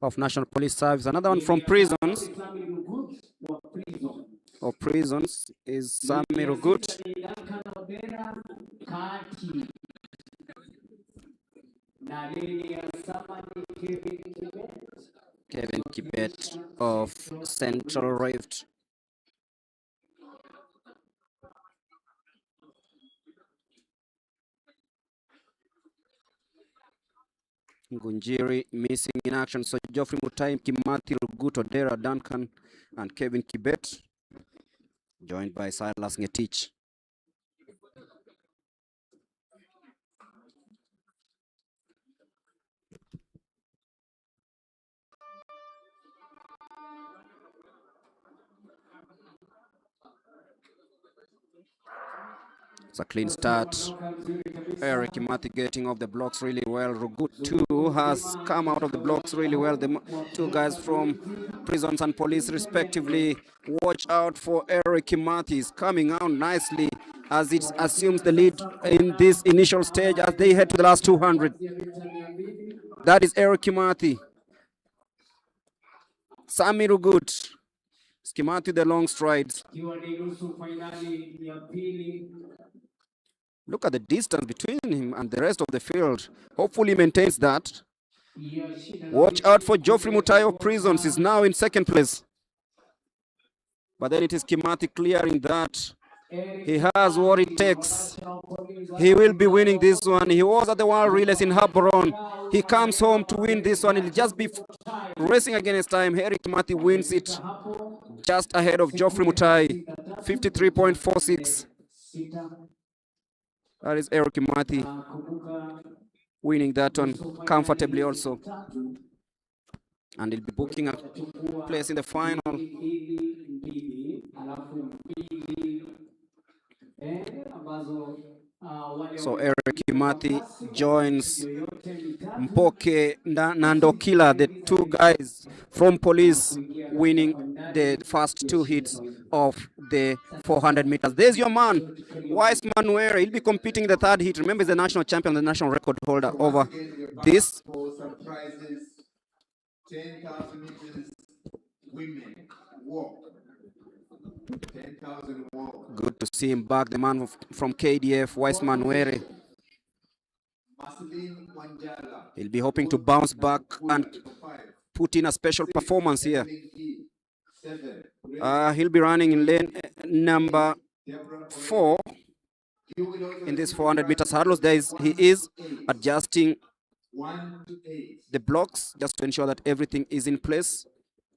of National Police Service. Another one from prisons. Or prisons is Sami Rugut. Kevin Kibet of Central Rift. Ngunjiri missing in action. So Geoffrey Mutai, Kimathi, Rugut, Odera, Duncan, and Kevin Kibet, joined by Silas Ngetich. It's a clean start. Eric Kimathi getting off the blocks really well. Rugut too has come out of the blocks really well. The two guys from prisons and police respectively. Watch out for Eric Kimathi. He's coming out nicely as it assumes the lead in this initial stage as they head to the last 200. That is Eric Kimathi. Sami Rugut. Kimathi the long strides. Look at the distance between him and the rest of the field. Hopefully he maintains that. Watch out for Geoffrey Mutai of Prisons. He's now in second place. But then it is Kimathi clearing that. He has what it takes. He will be winning this one. He was at the World Relays in Gaborone. He comes home to win this one. He'll just be racing against time. Eric Kimathi wins it just ahead of Geoffrey Mutai. 53.46. That is Eric Kimathi winning that one comfortably also. And he'll be booking a place in the final. So Eric Kimathi joins Mpoke Nandokila, the two guys from police winning the first two hits of the 400 meters. There's your man, Wise Manuere. He'll be competing in the third hit. Remember, he's the national champion, the national record holder over this. 10,000 meters women walk. 10,000 walk. Good to see him back, the man from KDF, Wise Manuere. He'll be hoping to bounce back and put in a special performance here. He'll be running in lane number 4 in this 400 meters hurdles. He is adjusting the blocks just to ensure that everything is in place.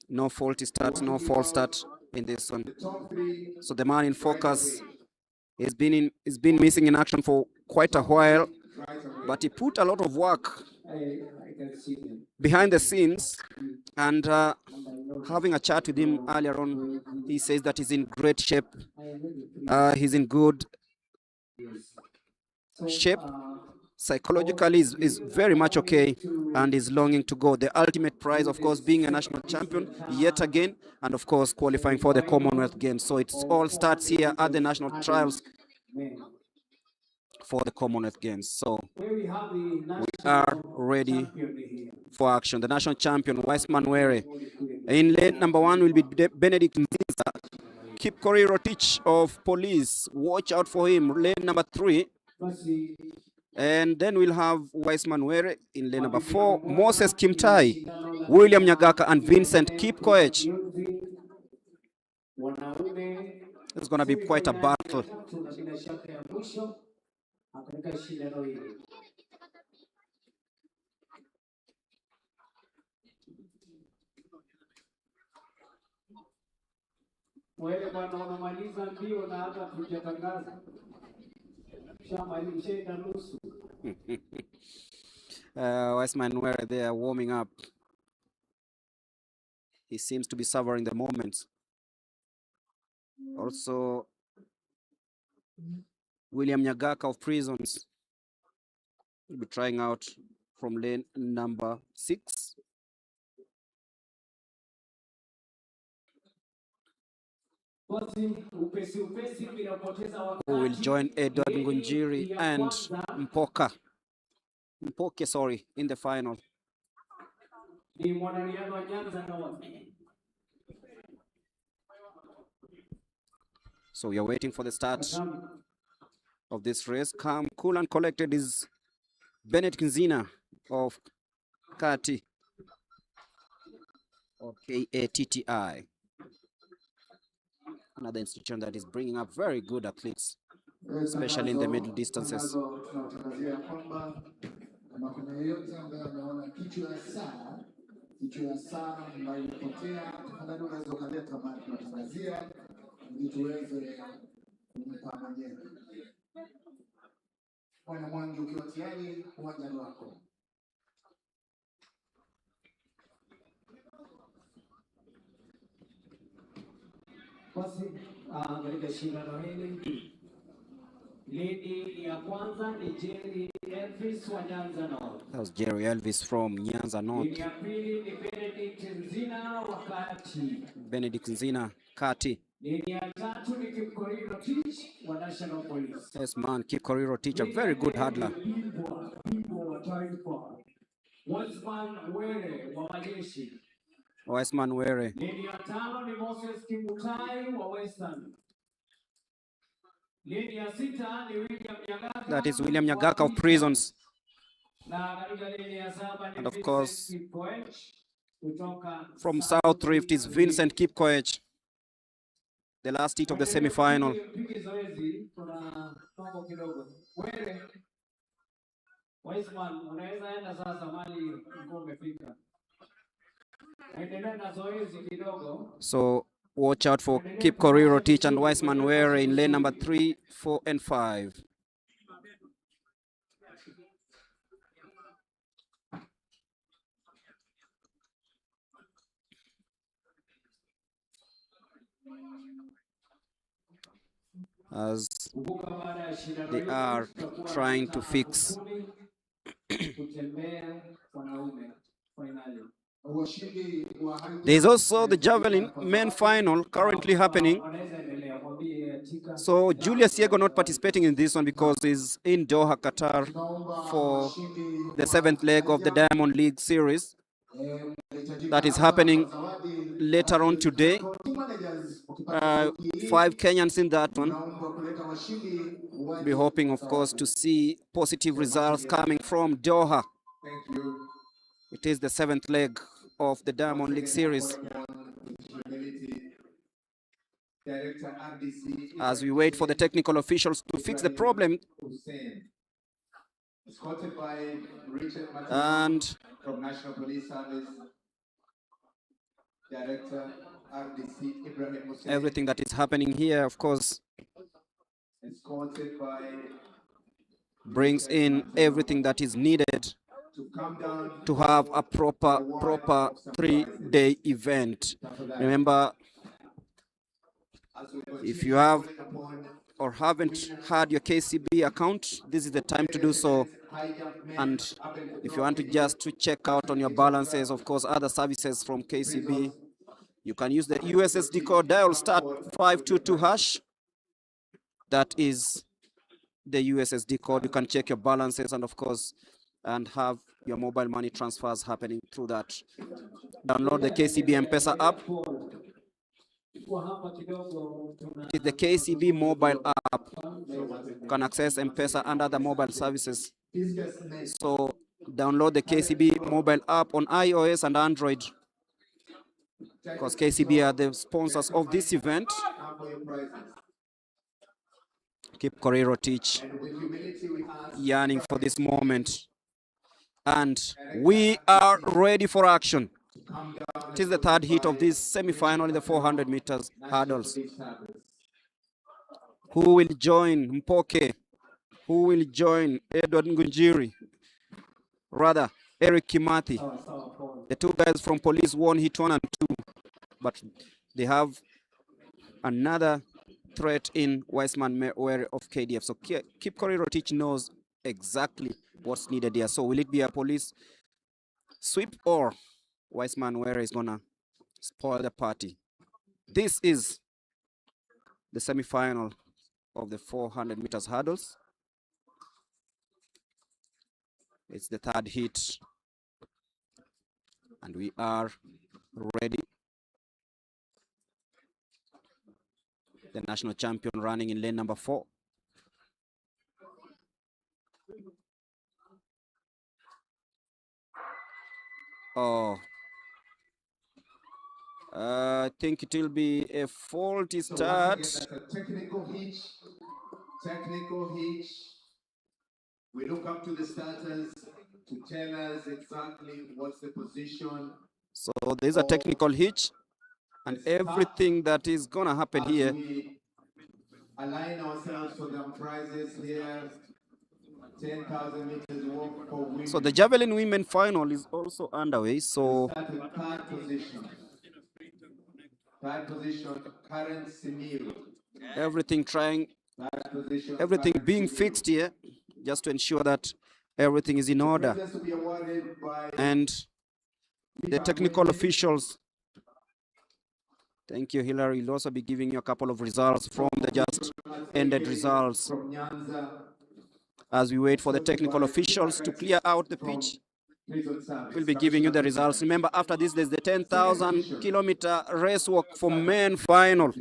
No faulty start, no false start in this one. So the man in focus has been missing in action for quite a while, but he put a lot of work behind the scenes. And having a chat with him earlier on, he says that he's in great shape. He's in good shape. Psychologically is very much okay and is longing to go. The ultimate prize, of course, being a national champion yet again, and of course qualifying for the Commonwealth Games. So it all starts here at the national trials for the Commonwealth Games. So we are ready for action. The national champion, Wise Manuere. In lane number 1 will be Benedict Nziza. Kipkori Rotich of police. Watch out for him. Lane number 3. And then we'll have Wise Manuere in lane number 4, Moses Kimtai, William Nyagaka, and Vincent Kipkoech. It's going to be quite a battle. Wise Manuere there warming up. He seems to be savoring the moment. Also, William Nyagaka of Prisons will be trying out from lane number 6. Who will join Edward Ngunjiri and Mpoke, sorry, in the final. So we are waiting for the start of this race. Calm, cool and collected is Bennett Kinzina of Kati, or KATTI. Another institution that is bringing up very good athletes, especially in the middle distances. That was Jerry Elvis from Nyanza North. Benedict Nzina, Kati. Yes, man, Kip Koriro teach a very good hurdler. Wiseman Were. That is William Nyagaka of Prisons. And of course, from South Rift is Vincent Kipkoech, the last heat of the semi-final. So watch out for Kip Koriro Teach and Wiseman Were in lane number 3, 4, and 5. As they are trying to fix there's also the javelin men final currently happening. So Julius Yego not participating in this one because he's in Doha, Qatar for the 7th leg of the Diamond League series that is happening later on today. 5 Kenyans in that one. Be hoping, of course, to see positive results coming from Doha. It is the 7th leg of the Diamond League series. As we wait for the technical officials to fix the problem. And from National Police Service, Director RDC Ibrahim Hussein. Everything that is happening here, of course, Escorted by brings in everything that is needed to have a proper 3-day event. Remember, if you have or haven't had your KCB account, this is the time to do so. And if you want to just to check out on your balances, of course, other services from KCB, you can use the USSD code, dial star 522 hash. That is the USSD code. You can check your balances and, of course, and have your mobile money transfers happening through that. Download the KCB M-Pesa app. It's the KCB mobile app. You can access M-Pesa and other mobile services. So download the KCB mobile app on iOS and Android, because KCB are the sponsors of this event. Keep Koriro Teach yearning for this moment. And we are ready for action. It is the 3rd heat of this semi-final in the 400 meters hurdles. Who will join Mpoke? Who will join Edward Ngunjiri? Rather, Eric Kimathi. The 2 guys from police won heat 1 and 2, but they have another threat in Wiseman Were of KDF. So Kip Koriro Teach knows exactly what's needed here. So will it be a police sweep, or Wiseman Were is gonna spoil the party? This is the semi-final of the 400 meters hurdles. It's the 3rd heat. And we are ready. The national champion running in lane number 4. Oh, I think it will be a faulty start. So that's a technical hitch. Technical hitch. We look up to the starters to tell us exactly what's the position. So there's a technical hitch, and everything that is gonna happen here. We align ourselves for the prizes here. 10,000 meters walk for women. So the javelin women final is also underway. So third position. Third position, Karen Simil. everything being fixed here, just to ensure that everything is in order. And the technical officials, thank you, Hillary, will also be giving you a couple of results from the just ended results as we wait for the technical officials to clear out the pitch. We'll be giving you the results. Remember, after this, there's the 10,000-kilometer race walk for men final.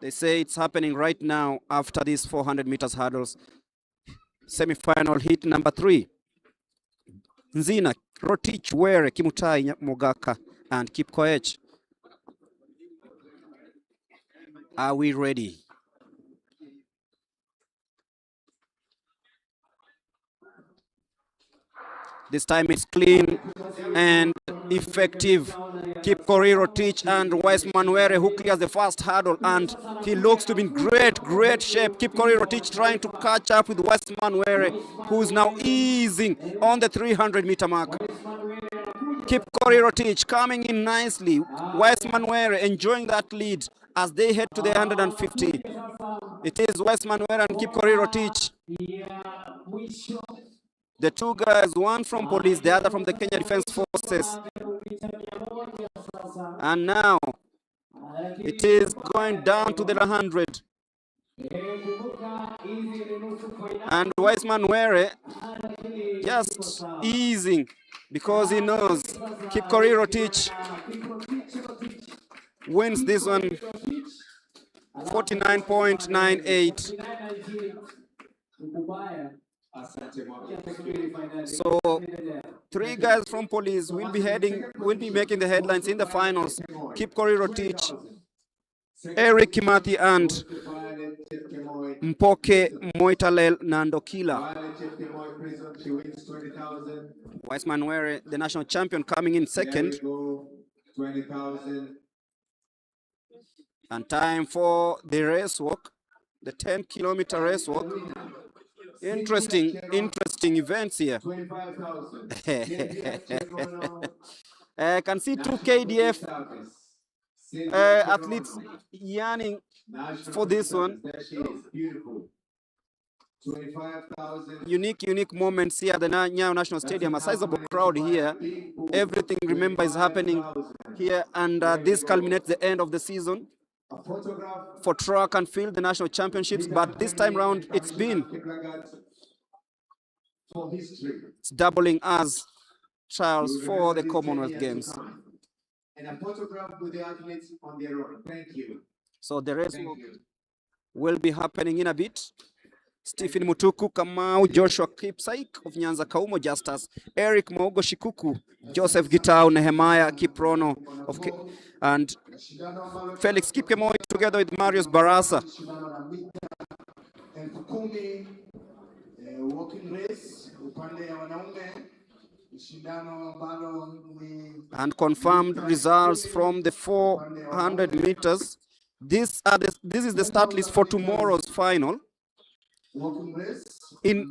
They say it's happening right now after these 400 meters hurdles. Semi-final heat number 3. Nzina, Rotich, Were, Kimutai, Mogaka, and Kipkoech. Are we ready? This time it's clean and effective. Kipkorir Rotich and Wiseman Were, who clears the first hurdle, and he looks to be in great shape. Kipkorir Rotich trying to catch up with Wiseman Were, who is now easing on the 300-meter mark. Kipkorir Rotich coming in nicely. Wiseman Were enjoying that lead as they head to the 150. It is Wiseman Were and Kipkorir Rotich. The two guys, one from police, the other from the Kenya Defense Forces. And now it is going down to the 100. And Wiseman Were just easing because he knows Kipkorir Rotich wins this one 49.98. So 3 guys from police will be making the headlines in the finals. Kipkorir Rotich, Eric Kimathi, and Mpoke Moitalel Nandokila. Wiseman Were, the national champion, coming in second. And time for the race walk, the 10-kilometer race walk. Interesting events here. I can see 2 KDF athletes yearning for this one. Unique moments here at the Nyayo National Stadium. A sizable crowd here. Everything, remember, is happening here, and this culminates the end of the season for track and field, the national championships. But this time round, it's doubling as trials for the Commonwealth Games. And a photograph with the athletes on their own. Thank you. So the race will be happening in a bit. Stephen Mutuku Kamau, Joshua Kipsaik of Nyanza Kaumo Justus, Eric Mogo Shikuku, Joseph Gitau, Nehemiah Kiprono and Felix Kipkemoi, together with Marius Barasa. Walking race upande ya wanaume. And confirmed results from the 400 meters. This is the start list for tomorrow's final. In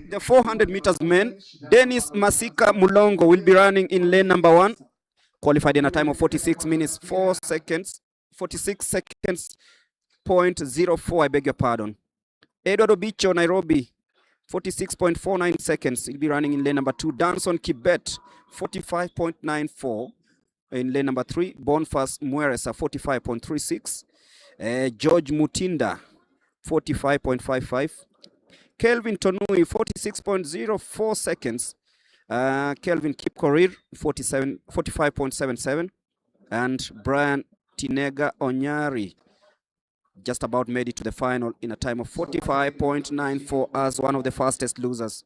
the 400 meters men, Dennis Masika Mulongo will be running in lane number 1, qualified in a time of 46 minutes 4 seconds, 46 seconds .04. I beg your pardon. Edward Obicho, Nairobi, 46.49 seconds. He'll be running in lane number 2. Danson Kibet, 45.94. In lane number 3, Boniface Mueresa, 45.36. George Mutinda, 45.55. Kelvin Tonui, 46.04 seconds. Kelvin Kipkorir, 45.77. And Brian Tinega Onyari just about made it to the final in a time of 45.94 as one of the fastest losers.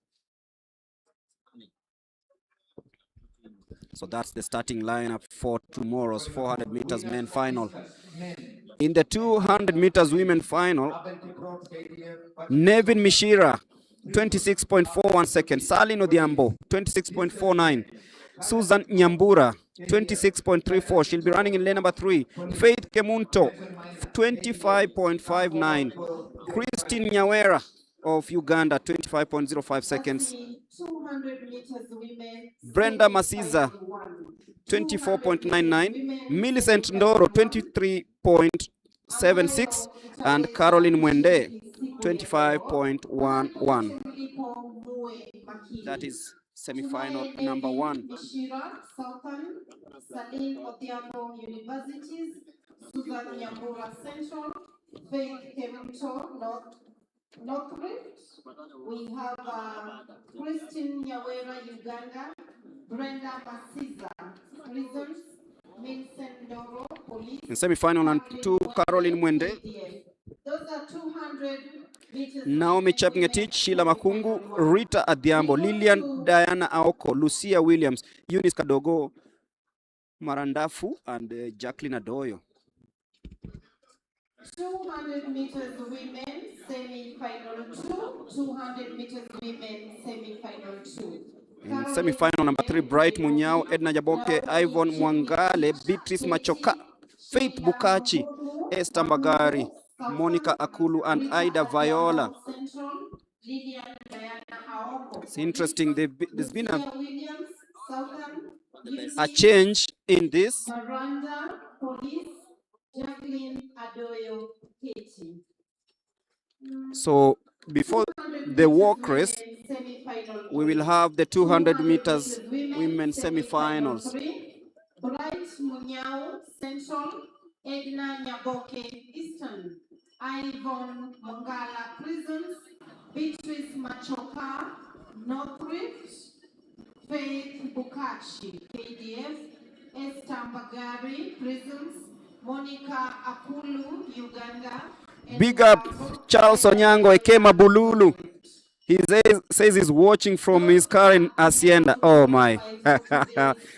So that's the starting lineup for tomorrow's 400 meters men final. In the 200 meters women final, Nevin Mishira, 26.41 seconds. Salin Odhiambo, 26.49. Susan Nyambura, 26.34. She'll be running in lane number 3. Faith Kemunto, 25.59. Christine Nyawera of Uganda, 25.05 seconds. 200 meters women. Brenda Masiza, 24.99. Millicent Ndoro, 23.76. And Caroline Mwende, 25.11. That is semi-final number 1. Mishira, Southern, Saline Odhiambo Universities, Susan Nyambura Central, Faith Kemunto, North Rift. We have Christine Nyawera, Uganda, Brenda Masiza, Prisons, Millicent Ndoro, Police. In semi-final and 2, Caroline Mwende. Those are 200 meters. Naomi Chepngetich, Sheila Makungu, Rita Adhiambo, Lillian Diana Aoko, Lucia Williams, Eunice Kadogo, Marandafu, and Jacqueline Adoyo. 200 meters women, semi-final 2. 200 meters women, semi-final 2. In semi-final number 3, Bright Munyao, Edna Jaboke, Ivan Mwangale, Beatrice Machoka, Faith Bukachi, Esther Mbagari, Monica Akulu, and Ida Viola. It's interesting, there's been a change in this. Miranda, Police, Jacqueline Adoyo, Katie. So before the walk race, we will have the 200 meters women semi-finals. Bright Munyao, Central, Edna Nyaboke, Eastern, Ivan Mongala, Prisons, Beatrice Machoka, North Rift, Faith Bukachi, KDF, Esther Mbagari, Prisons, Monica Akulu, Uganda. Big up Charles Onyango Ekema Bululu. He says he's watching from his car in Hacienda. Oh my.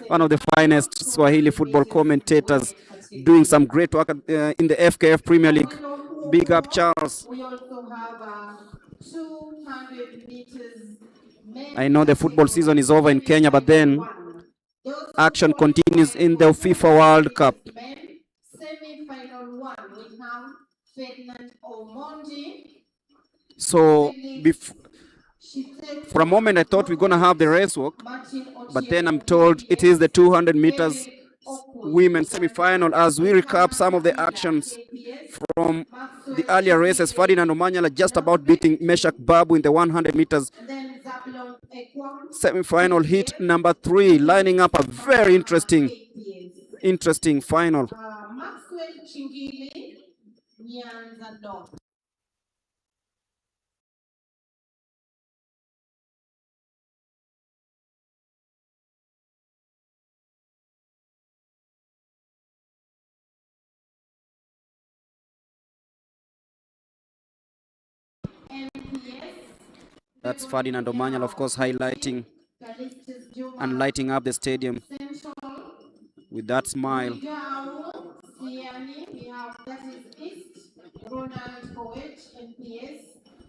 One of the finest Swahili football commentators doing some great work in the FKF Premier League. Big up Charles. We also have 200 meters. I know the football season is over in Kenya, but then action continues in the FIFA World Cup. Semi-final 1, we have Ferdinand Omondi. So for a moment I thought we're going to have the race walk, but then I'm told it is the 200 meters women semi-final as we recap some of the actions from the earlier races. Ferdinand Omanyala just about beating Meshak Babu in the 100 meters semi-final heat number 3, lining up a very interesting final. Maxwell Chingili, Nyanza North. That's Ferdinand Omanyala, of course, highlighting and lighting up the stadium with that smile. We have, that is East, Ronald Poet, NPS,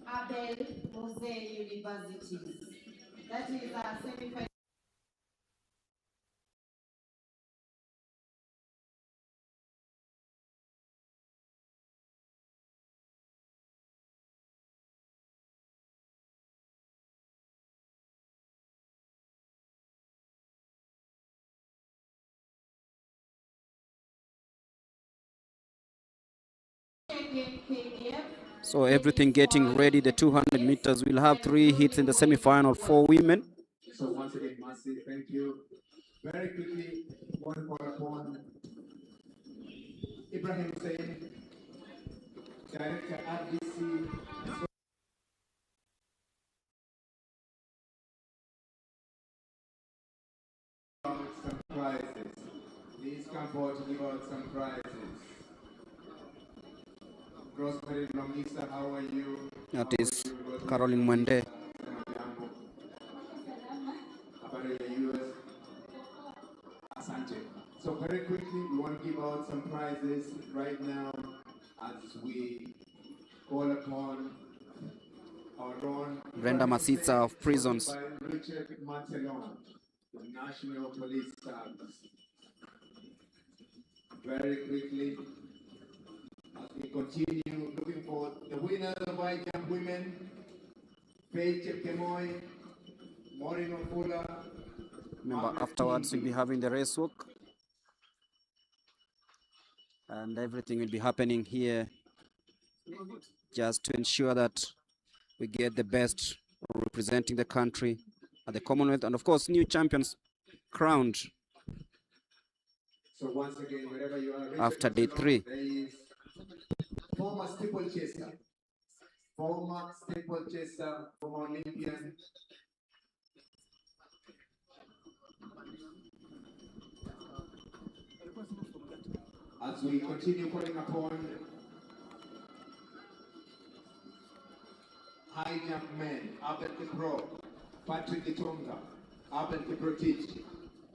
Abel Mose Universities. That is our semi-final. So everything getting ready, the 200 meters. We'll have 3 hits in the semi-final for women. So once again, massive thank you. Very quickly, one call upon Ibrahim Hussein, Director RDC. come forward to give out some prizes. Rosemary Lomisa, how are you? That is Caroline Mwende. So very quickly, we want to give out some prizes right now as we call upon our own Brenda Masitsa of Prisons. by Richard Martelon, the National Police Service. Very quickly, as we continue looking for the winners of high jump women, Faith Chepkemoi, Maureen Ofula. Remember, afterwards we'll be having the race walk, and everything will be happening here just to ensure that we get the best representing the country at the Commonwealth, and of course new champions crowned So once again, wherever you are, after day 3. there is former steeplechaser, former Olympian. As we continue calling upon high jump men, Abel Kipro, Patrick Gitonga, Abel Kiprotich,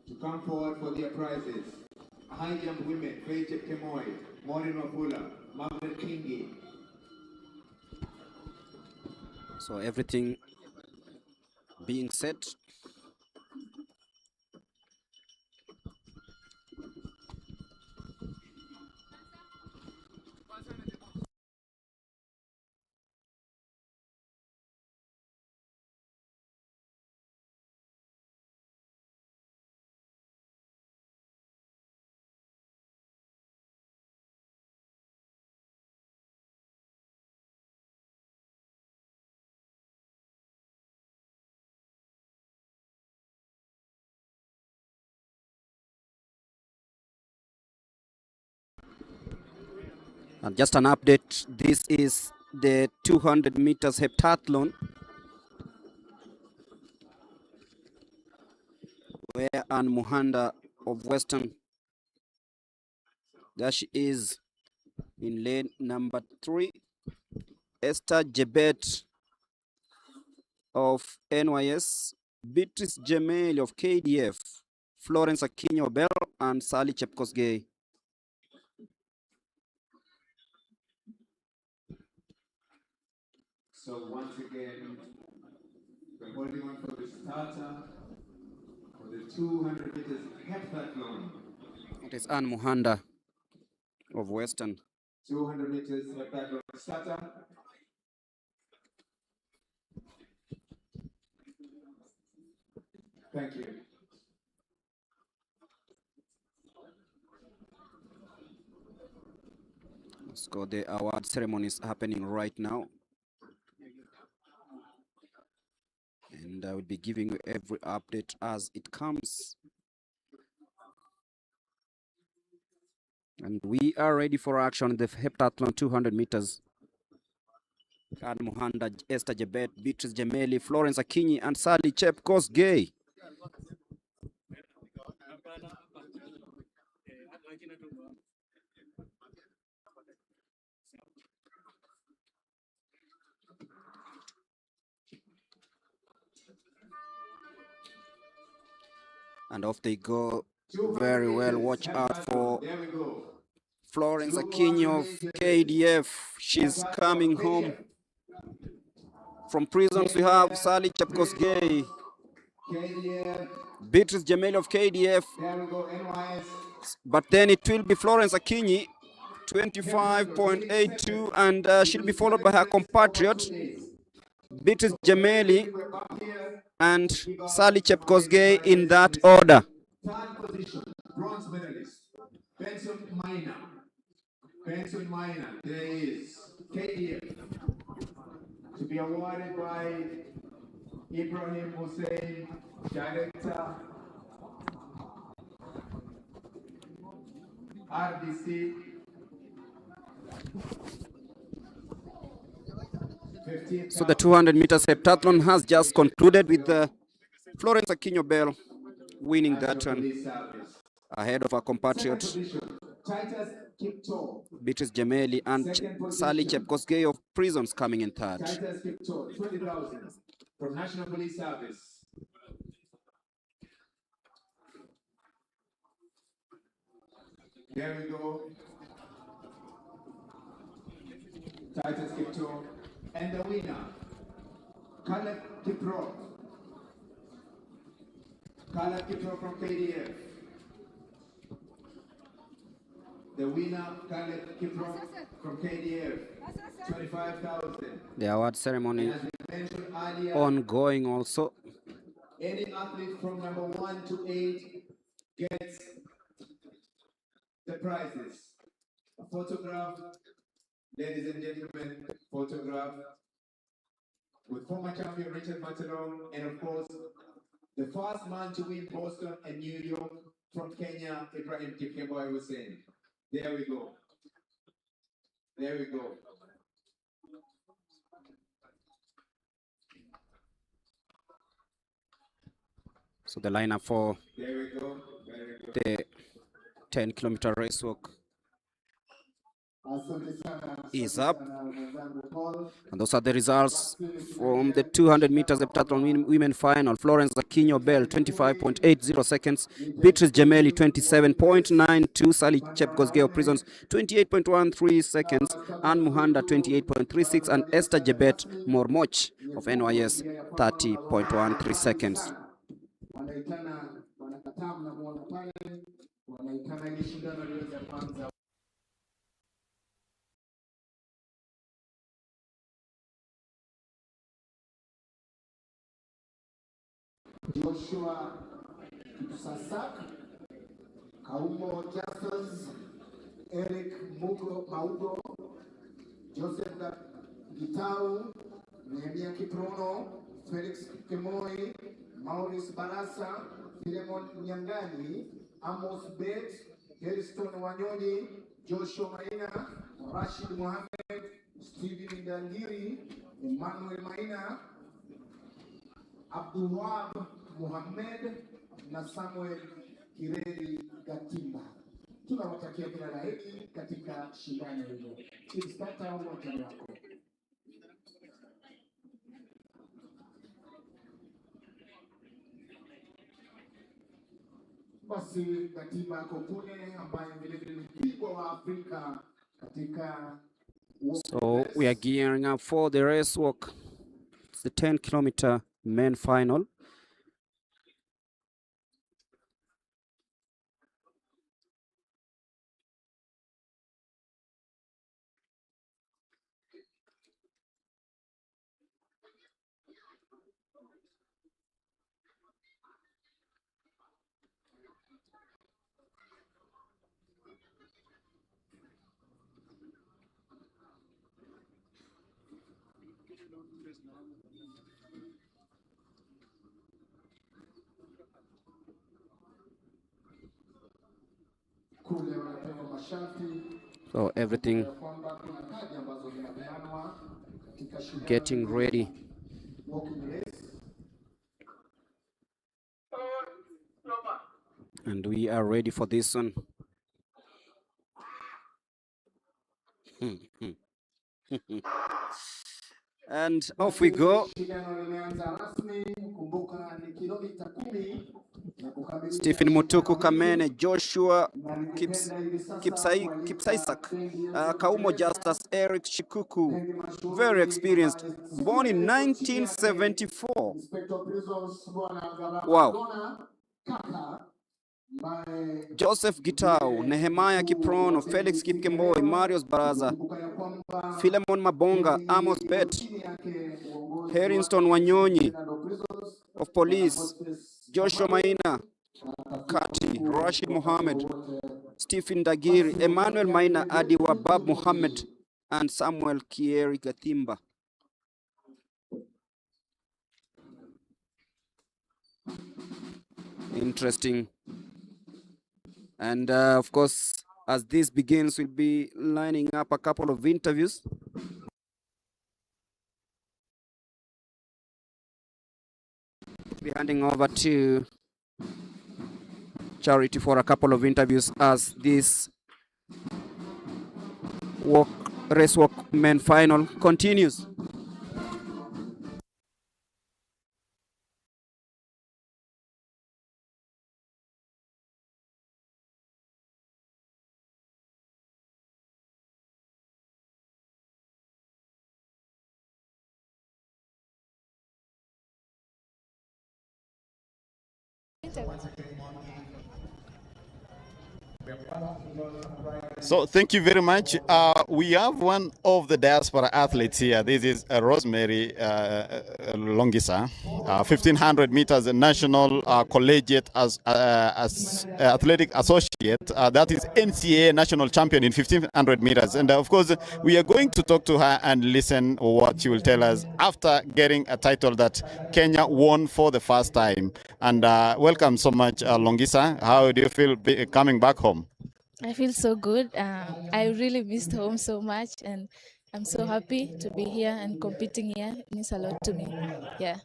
to come forward for their prizes. High jump women, Faith Chepkemoi, Maureen Ofula, Margaret Kingi. So everything being set. And just an update, this is the 200 meters heptathlon, where Anne Muhanda of Western, there she is in lane number 3. Esther Jebet of NYS, Beatrice Jemeli of KDF, Florence Akinyo Bell, and Sally Chepkosgei. So once again, we're holding on for the starter for the 200 meters heptathlon. It is Anne Muhanda of Western. 200 meters heptathlon starter. Thank you. Let's go. The award ceremony is happening right now, and I will be giving you every update as it comes. And we are ready for action in the heptathlon 200 meters. Anne Muhanda, Esther Jebet, Beatrice Jemeli, Florence Akinyi, and Sally Chepkosgei. And off they go very well. Watch out for Florence Akinyi of KDF. She's coming home from prisons. We have Sally Chepkosgei, Beatrice Jemeli of KDF. But then it will be Florence Akinyi, 25.82, and she'll be followed by her compatriot, Beatrice Jemeli and Sally Chepkosgei in that order. Third position, bronze medalist, Benson Minor, there is KDF, to be awarded by Ibrahim Hussein, Director, RDC. So the 200 meters heptathlon has just concluded with Florence Akinyo Bell winning that one. ahead of our compatriot Beatrice Jemeli, and Sally Chepkosgei of Prisons coming in third. Titus Kipto, 20,000 from National Police Service. There we go. Titus Kipto. And the winner, Caleb Kipro. Caleb Kipro from KDF. The winner, Caleb Kipro from KDF. 25,000. The award ceremony As we mentioned earlier, ongoing also. any athlete from number 1 to 8 gets the prizes. A photograph, ladies and gentlemen, photograph with former champion Richard Matalong, and of course, the first man to win Boston and New York from Kenya, Ibrahim Kipkemboi Hussein. There we go. There we go. So the lineup for There we go. Very good. the 10-kilometer race walk is up. And those are the results from the 200 meters heptathlon women final. Florence Aquino Bell, 25.80 seconds. Beatrice Jemeli, 27.92. Sally Chepkosgei of Prisons, 28.13 seconds. Anne Muhanda, 28.36. And Esther Jebet Mormoch of NYS, 30.13 seconds. Joshua Sasak, Kaumo Justus, Eric Maugo, Joseph Gitau, Nehemia Kiprono, Felix Kemoi, Maurice Barasa, Philemon Nyangani, Amos Bet, Harrison Wanyoni, Joshua Maina, Rashid Mohammed, Stephen Ndangiri, Emmanuel Maina, Abdulwahab Muhammad na Samuel Kireri Gatimba. Tunawatakia kila la heri katika shindano hilo. Instata uwanja wako. Basi Gatimba ako kule ambaye vile vile ni bingwa wa Afrika katika. So we are gearing up for the race walk. It's the 10-kilometer men final. So everything getting ready. And we are ready for this one. And off we go. Stephen Mutuku Kamene, Joshua Kipsaisak, Kaumo Justus, Eric Shikuku, very experienced, born in 1974. Wow. Joseph Gitau, Nehemiah Kiprono, Felix Kipkemboi, Marius Baraza, Philemon Mabonga, Amos Bet, Harrington Wanyonyi of Police, Joshua Maina, Kati, Rashid Mohammed, Stephen Dagiri, Emmanuel Maina, Adi Wabab Mohammed, and Samuel Kieri Gatimba. Interesting. And of course, as this begins, we'll be lining up a couple of interviews. We'll be handing over to Charity for a couple of interviews as this race walk men final continues. So thank you very much. We have one of the diaspora athletes here. This is Rosemary Longisa, 1500 meters national collegiate as athletic associate. That is NCAA national champion in 1500 meters. And of course, we are going to talk to her and listen what she will tell us after getting a title that Kenya won for the first time. And welcome so much, Longisa. How do you feel coming back home? I feel so good. I really missed home so much, and I'm so happy to be here and competing here. It means a lot to me. Yeah.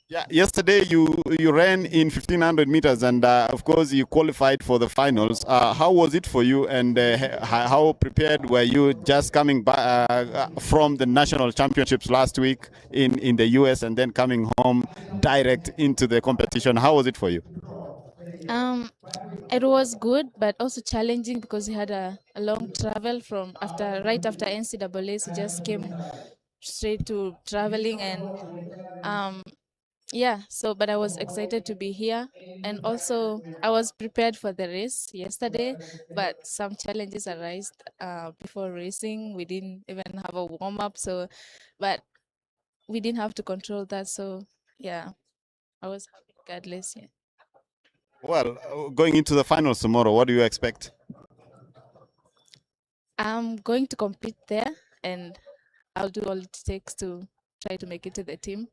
Yeah, yesterday you ran in 1500 meters, and of course you qualified for the finals. How was it for you, and how prepared were you just coming back from the national championships last week in the US and then coming home direct into the competition? How was it for you? Um, it was good, but also challenging because we had a long travel from right after NCAA. So just came straight to traveling and yeah. So, but I was excited to be here, and also I was prepared for the race yesterday, but some challenges arose before racing. We didn't even have a warm up, so but we didn't have to control that. So yeah, I was happy regardless. Yeah. Well, going into the finals tomorrow, what do you expect? I'm going to compete there, and I'll do all it takes to try to make it to the team.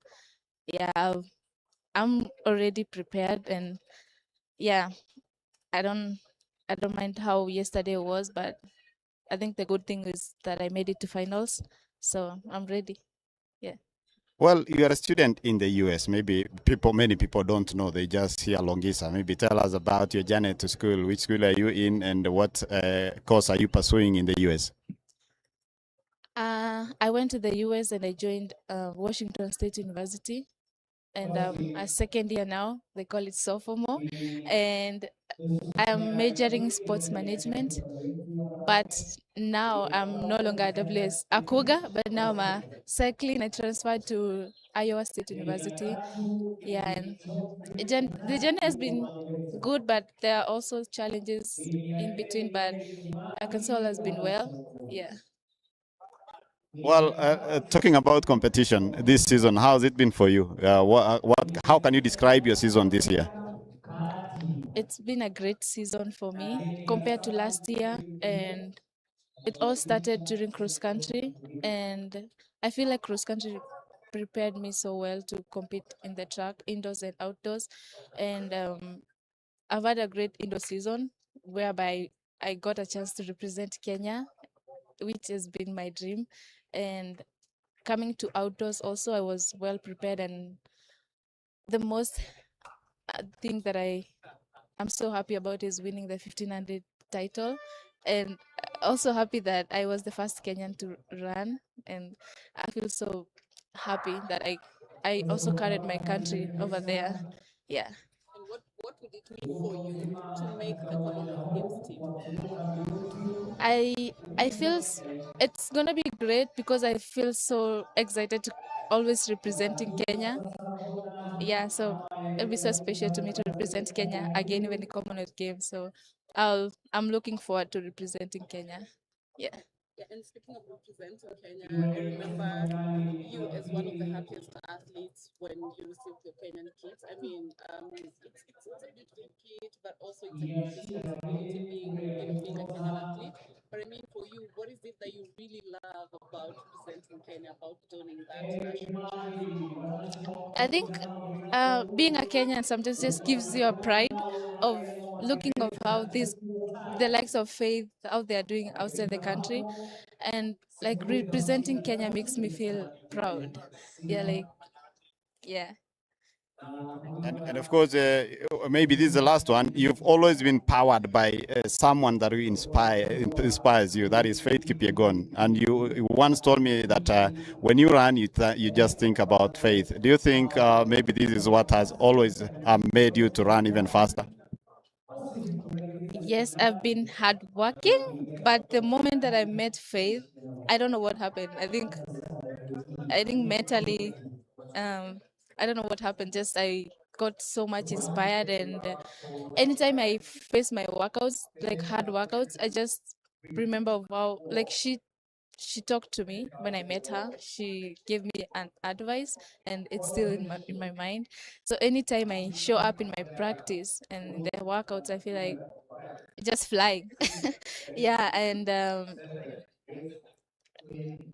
Yeah, I'm already prepared, and yeah, I don't I don't mind how yesterday was, but I think the good thing is that I made it to finals, so I'm ready. Yeah. Well, you are a student in the US. Maybe many people don't know. They just hear Longisa. Maybe tell us about your journey to school. Which school are you in, and what course are you pursuing in the US? I went to the US and I joined Washington State University, and a second year now. They call it sophomore, and I'm majoring in sports management. But now I'm no longer a WS Akuga, but now I'm a cycling. I transferred to Iowa State University. Yeah, and the journey has been good, but there are also challenges in between. But I can say all has been well. Yeah. Well, talking about competition this season, how's it been for you? How can you describe your season this year? It's been a great season for me compared to last year, and it all started during cross country, and I feel like cross country prepared me so well to compete in the track, indoors and outdoors. And I've had a great indoor season whereby I got a chance to represent Kenya, which has been my dream. And coming to outdoors also, I was well prepared, and the most thing that I'm so happy about is winning the 1500 title, and also happy that I was the first Kenyan to run, and I feel so happy that I also carried my country over there. Yeah. And what would it mean for you to make the Commonwealth Games team? I feel it's gonna be great because I feel so excited to always representing Kenya. Yeah, so it'll be so special to me to represent Kenya again, even the Commonwealth Games. So I'm looking forward to representing Kenya. Yeah. Yeah, and speaking of representing Kenya, I remember you as one of the happiest athletes when you received your Kenyan kit. I mean, it's a beautiful kit, but also it's a huge responsibility being a Kenyan athlete. But I mean, for you, what is it that you really love about representing Kenya, about donning that national jersey? I think being a Kenyan sometimes just gives you a pride of looking of how the likes of Faith, how they are doing outside the country, and like representing Kenya makes me feel proud. Yeah, like yeah. And of course, maybe this is the last one. You've always been powered by someone that inspires you. That is Faith Kipyegon. And you once told me that when you run, you just think about Faith. Do you think maybe this is what has always made you to run even faster? Yes, I've been hardworking, but the moment that I met Faith, I don't know what happened. I think mentally, um, I don't know what happened. Just I got so much inspired, and anytime I face my workouts, like hard workouts, I just remember of how like she talked to me when I met her. She gave me an advice, and it's still in my mind. So anytime I show up in my practice and in the workouts, I feel like just flying. Yeah, and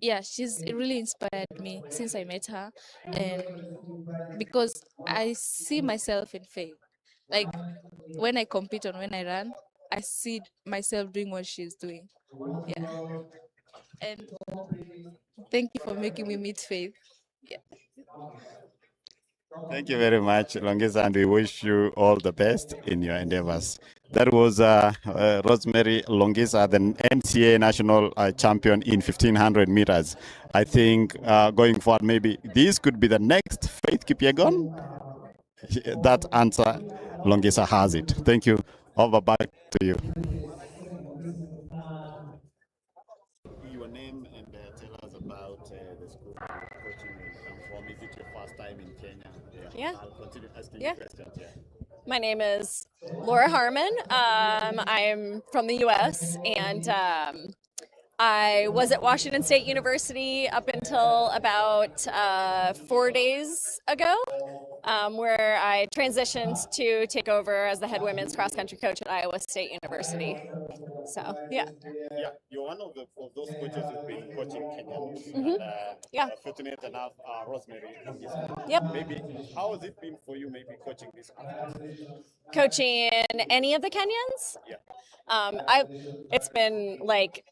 yeah, she's it really inspired me since I met her, and because I see myself in Faith. Like when I compete and when I run, I see myself doing what she's doing. Yeah, and thank you for making me meet Faith. Yeah. Thank you very much, Longisa, and we wish you all the best in your endeavors. That was Rosemary Longisa, the NCA national champion in 1500 meters. I think going forward, maybe this could be the next Faith Kipyegon. That answer, Longisa has it. Thank you. Over back to you. Your name and tell us about the school coaching where you come from. Is it your first time in Kenya? Yeah. I'll continue asking Yeah. you questions. Yeah. My name is Laura Harmon. I'm from the US, and I was at Washington State University up until about 4 days ago, where I transitioned to take over as the head women's cross country coach at Iowa State University. So, yeah. Yeah, you're one of those coaches who've been coaching Kenyans. Mhm. And, Yeah. fortunate enough, Rosemary Longisa. Yep. Maybe how has it been for you? Maybe coaching this athlete? Coaching any of the Kenyans? Yeah. It's been like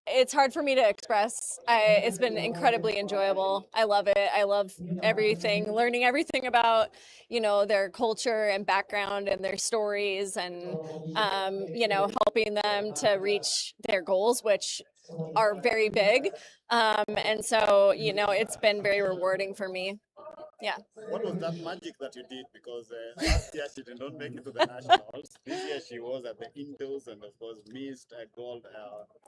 it's hard for me to express. It's been incredibly enjoyable. I love it. I love everything, learning everything about, their culture and background and their stories, and, helping them to reach their goals, which are very big. And so, it's been very rewarding for me. Yeah. What was that magic that you did? Because last year she did not make it to the nationals. This year she was at the indoors and of course missed a gold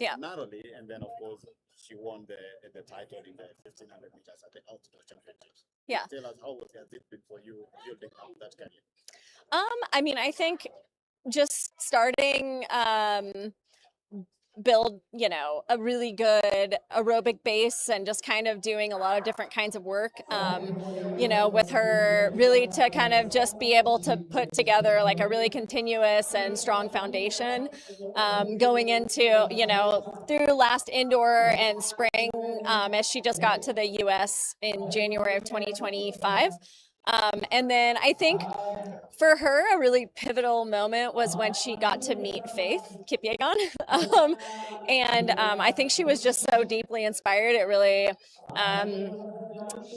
Yeah. narrowly, and then of course she won the title in the 1500 meters at the outdoor championships. Yeah. Tell us has it been for you building up that career? I think just starting build, a really good aerobic base, and just kind of doing a lot of different kinds of work, with her, really to kind of just be able to put together like a really continuous and strong foundation, going into, through last indoor and spring, as she just got to the US in January of 2025. And then I think for her, a really pivotal moment was when she got to meet Faith Kipyegon. I think she was just so deeply inspired. It really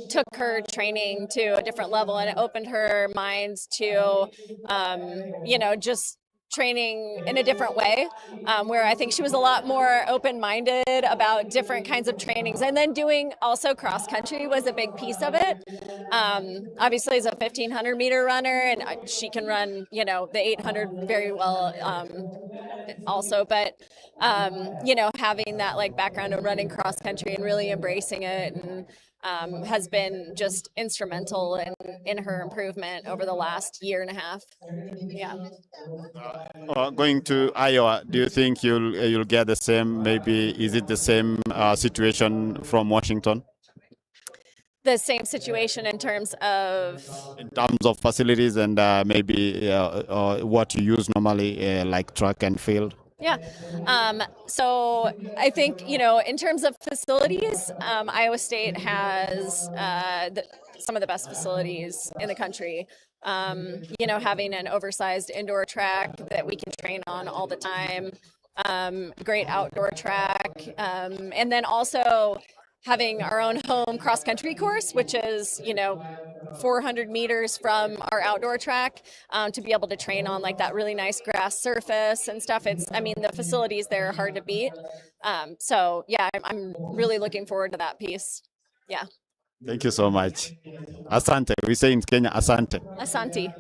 took her training to a different level, and it opened her mind to, just training in a different way, where I think she was a lot more open-minded about different kinds of trainings. And then doing also cross country was a big piece of it. Obviously, as a 1500 meter runner, and she can run, the 800 very well, also. But having that like background of running cross country and really embracing it, and has been just instrumental in her improvement over the last year and a half. Yeah. Going to Iowa, do you think you'll get the same? Maybe is it the same situation from Washington? The same situation in terms of Facilities and maybe what you use normally, like track and field. Yeah. So I think, in terms of facilities, Iowa State has some of the best facilities in the country. Having an oversized indoor track that we can train on all the time, great outdoor track, and then also having our own home cross country course, which is, 400 meters from our outdoor track to be able to train on like that really nice grass surface and stuff. I mean, the facilities there are hard to beat. So yeah, I'm really looking forward to that piece. Yeah. Thank you so much. Asante. We say in Kenya, asante. Asante.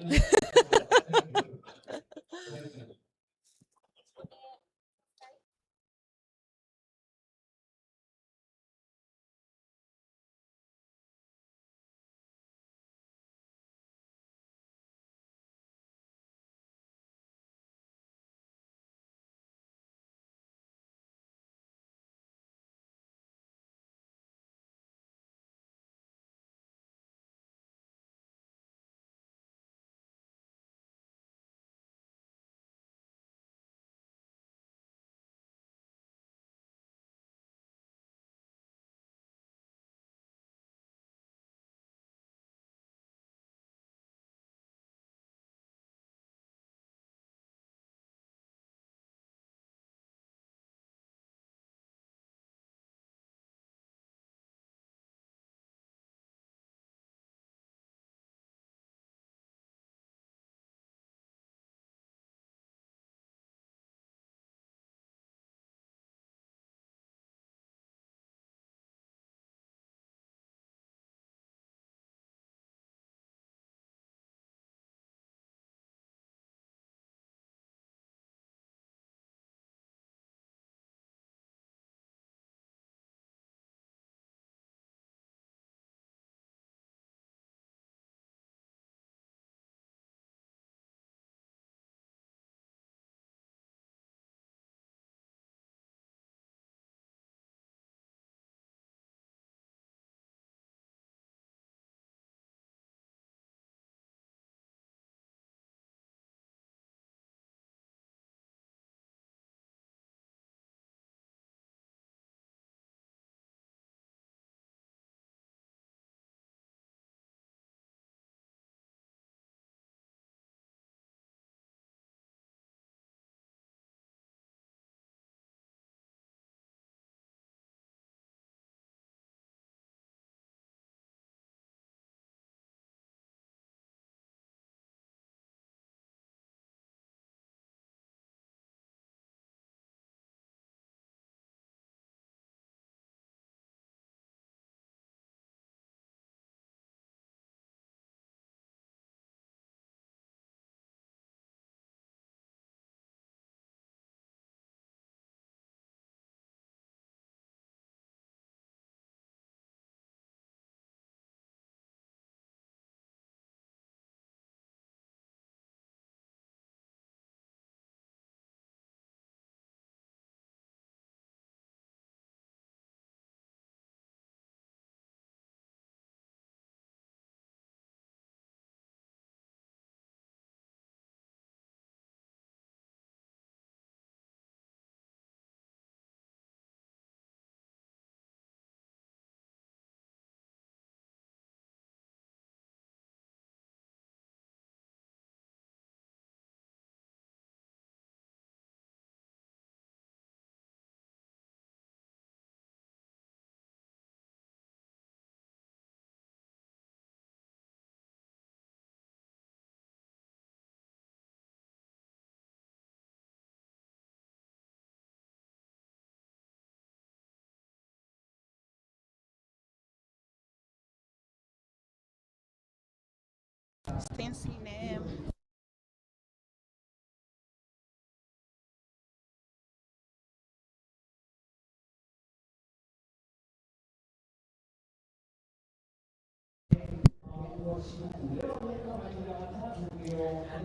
Fancy name.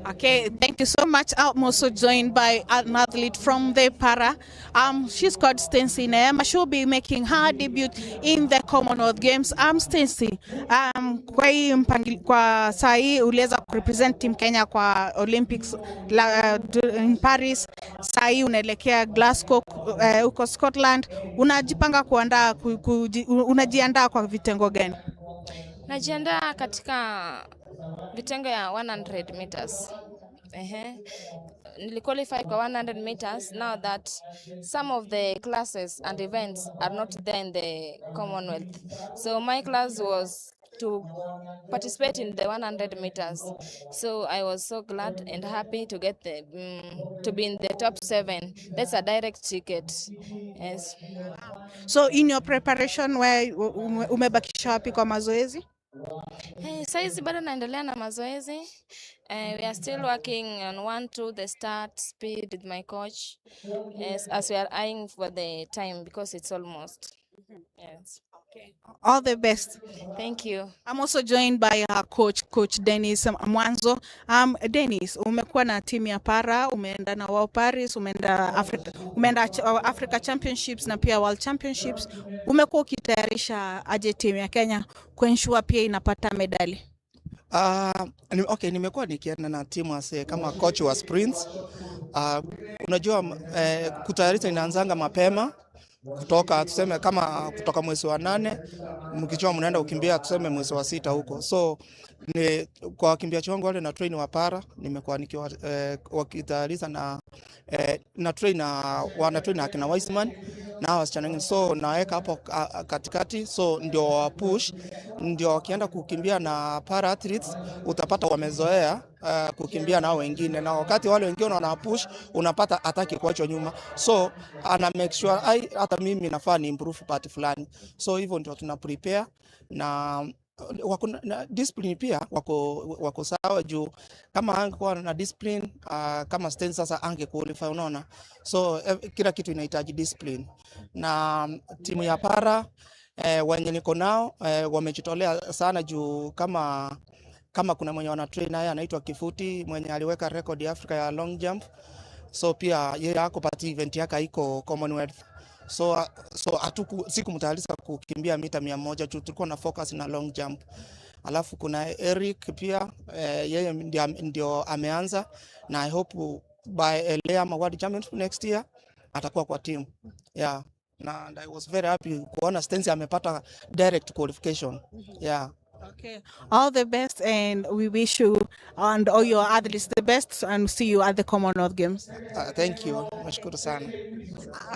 Okay, thank you so much. I'm also joined by an athlete from the para. She's called Stacey Neema. She'll be making her debut in the Commonwealth Games. Stacey, kwa saa hii uliweza kurepresent team Kenya kwa Olympics in Paris. Saa hii unaelekea Glasgow huko Scotland. Unajipanga unajiandaa kwa vitengo gani? Najiandaa katika vitengo ya 100 meters. Niliqualify for 100 meters. Now that some of the classes and events are not there in the Commonwealth, so my class was to participate in the 100 meters. So I was so glad and happy to get to be in the top 7. That's a direct ticket. Yes. So in your preparation, where umebakisha wapi kwa mazoezi? Hey, saizi bado naendelea na mazoezi. We are still working on 1-2 the start speed with my coach, as we are eyeing for the time because it's almost. Yes. Okay. All the best. Thank you. I'm also joined by our coach Dennis Mwanzo. Dennis, umekuwa na timu ya para, umeenda na wao Paris, umeenda Africa Championships na pia World Championships. Umekuwa ukitayarisha aje timu ya Kenya kuensure pia inapata medali? Okay, nimekuwa nikienda na timu kama coach wa sprints. Unajua kutayarisha inaanzanga mapema kutoka tuseme kama kutoka mwezi wa 8 mkichwa mnaenda ukimbia tuseme mwezi wa 6 huko. So ni kwa wakimbiaji wangu wale na train wa para nimekuwa nikiwa wakitayarisha na train wana train akina Wiseman na wasichana wengine, so naweka hapo katikati, so ndio push, ndio wakienda kukimbia na para athletes utapata wamezoea kukimbia na wengine, na wakati wale wengine wana push unapata ataki kuachwa nyuma, so ana make sure hata mimi nafaa ni improve part fulani, so hivyo ndio tuna prepare na wako na discipline pia wako sawa juu kama angekuwa na discipline kama Sten sasa ange qualify, unaona, so kila kitu inahitaji discipline. Na timu ya para wenye niko nao wamejitolea sana juu kama kuna mwenye wana train naye anaitwa Kifuti mwenye aliweka record ya Africa ya long jump, so pia yeye ako party event yake iko Commonwealth, so sikumtayarisha kukimbia mita 100 tu, tulikuwa na focus na long jump. Alafu kuna Eric pia yeye ndio ameanza, na I hope by LA ama World Championship next year atakuwa kwa team. Yeah. And I was very happy kuona Stensi amepata direct qualification. Yeah. Okay. All the best, and we wish you and all your athletes the best, and see you at the Commonwealth Games. Thank you. Nashukuru sana.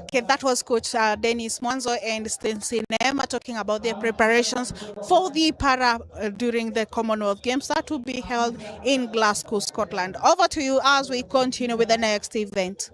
Okay, that was Coach Dennis Mwanzo and Stensi Neema talking about their preparations for the para during the Commonwealth Games that will be held in Glasgow, Scotland. Over to you as we continue with the next event.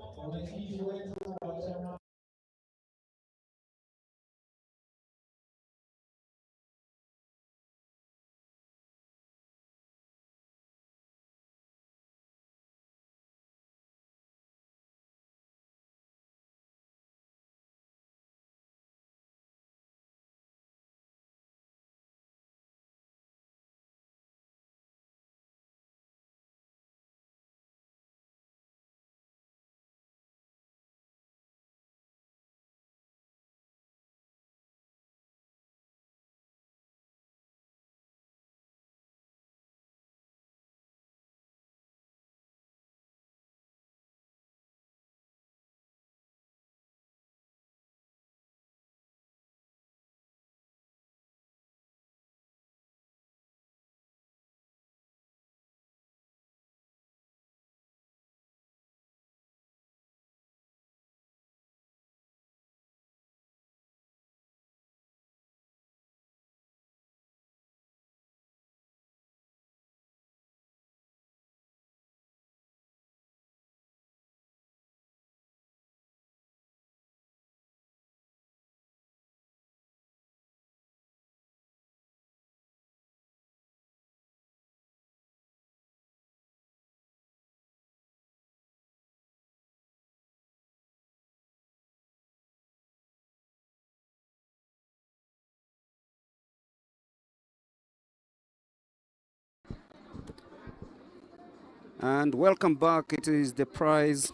And welcome back. It is the prize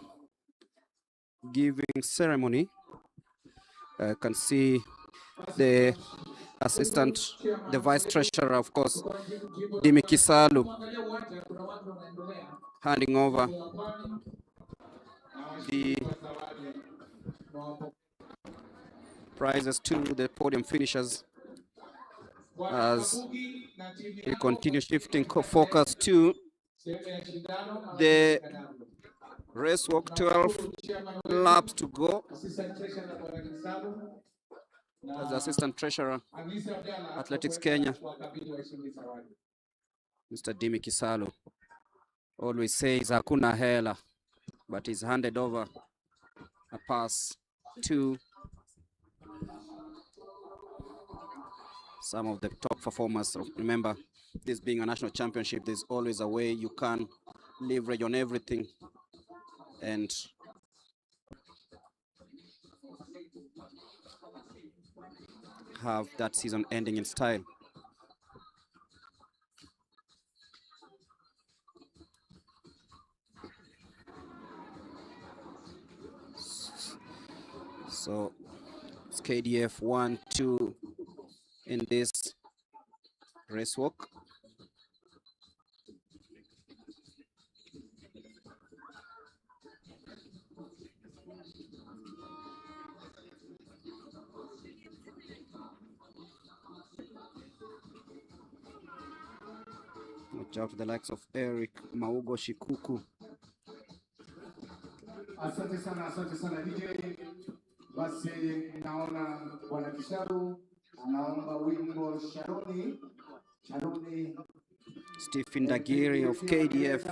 giving ceremony. I can see the assistant, the vice treasurer, of course, Dimi Kisalu, handing over the prizes to the podium finishers as we continue shifting focus to the race walk. 12 laps to go. as the Assistant Treasurer, Athletics Kenya, Mr. Dimi Kisalo, always says hakuna hela, but he's handed over a pass to some of the top performers. Remember, this being a national championship, there's always a way you can leverage on everything and have that season ending in style. So it's KDF 1-2 in this race walk. Watch out to the likes of Eric Maugo Shikuku. Asante sana DJ. Basi naona Bwana Kisharu anaomba wimbo Sharoni. Stephen Dagiri of KDF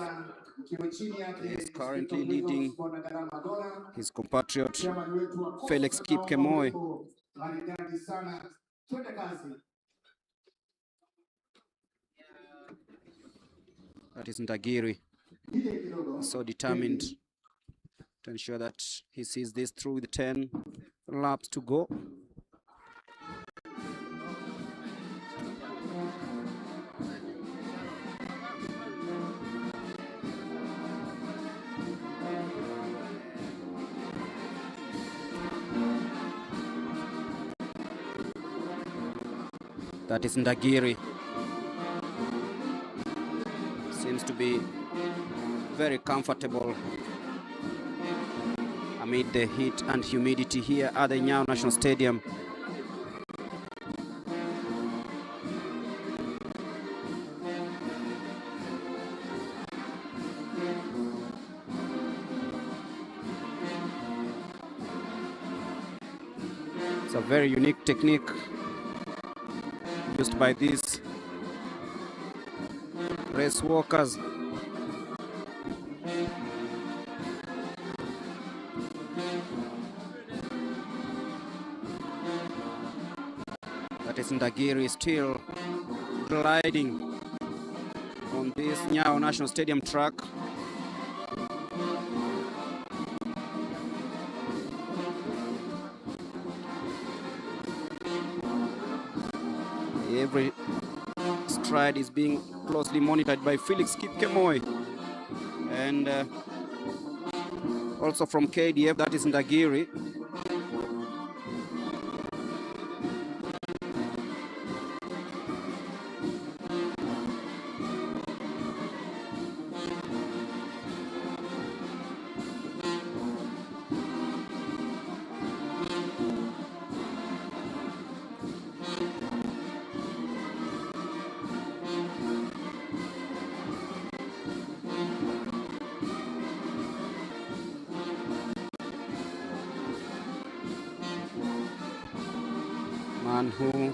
is currently leading his compatriot Felix Kipkemoy. That is Ndagiri, so determined to ensure that he sees this through with 10 laps to go. That is Ndagiri. Seems to be very comfortable amid the heat and humidity here at the Nyayo National Stadium. It's a very unique technique used by these race walkers. That is Ndagiri still gliding on this Nyayo National Stadium track. Every stride is being closely monitored by Felix Kipkemoy, and also from KDF, that is Ndagiri. Man who